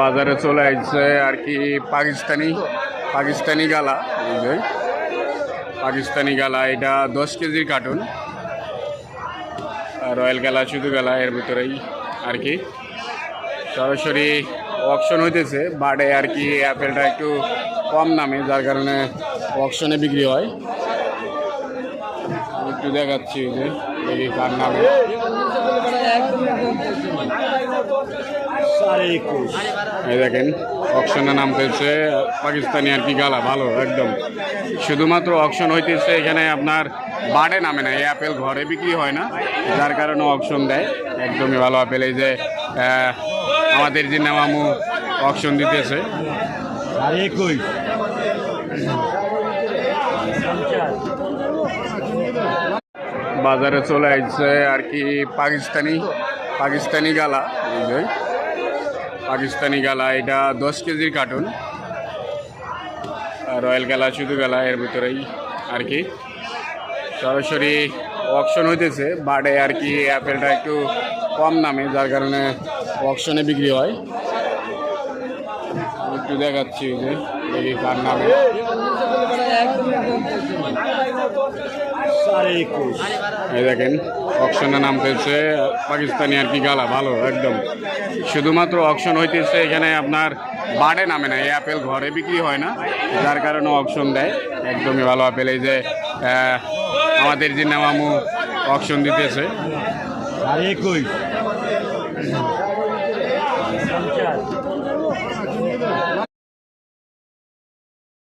বাজারে চলে আসছে আর কি পাকিস্তানি পাকিস্তানি গালা। এই যে পাকিস্তানি গালা, এটা 10 কেজির কার্টুন। রয়্যাল গালা শুধু গালা এর ভিতরেই আর কি সরাসরি অকশন হইতেছে। বাড়ে আর কি অ্যাপেলটা একটু কম দামে, যার কারণে অকশনে বিক্রি হয়। একটু দেখাচ্ছি যে দেখি কার নামে। এই দেখেন অকশনে নাম পেয়েছে পাকিস্তানি আর কি গালা, ভালো একদম। শুধুমাত্র অকশন হইতেছে এখানে, আপনার বাড়ে নামে না। এই আপেল ঘরে বিক্রি হয় না, যার কারণে অকশন দেয়। একদমই ভালো আপেল। এই যে আমাদের যে নেওয়ামু অকশন দিতেছে। বাজারে চলে আসছে আর কি পাকিস্তানি গালা। এই যে পাকিস্তানি গালা, এটা 10 কেজির কার্টুন। রয়্যাল গালা শুধু গালা এর ভিতরেই আর কি সরাসরি অকশন হইতেছে। বাড়ে আর কি অ্যাপেলটা একটু কম দামে, যার কারণে অকশনে বিক্রি হয়। একটু দেখাচ্ছি যে দেখি কার নামে। এই দেখেন অকশনে নাম পেয়েছে পাকিস্তানি আর কি গালা, ভালো একদম। শুধুমাত্র অকশন হইতেছে এখানে, আপনার বাড়ে নামে না। এই আপেল ঘরে বিক্রি হয় না, যার কারণে অকশন দেয়। একদমই ভালো আপেল। এই যে আমাদের যে নেওয়ামু অকশন দিতেছে।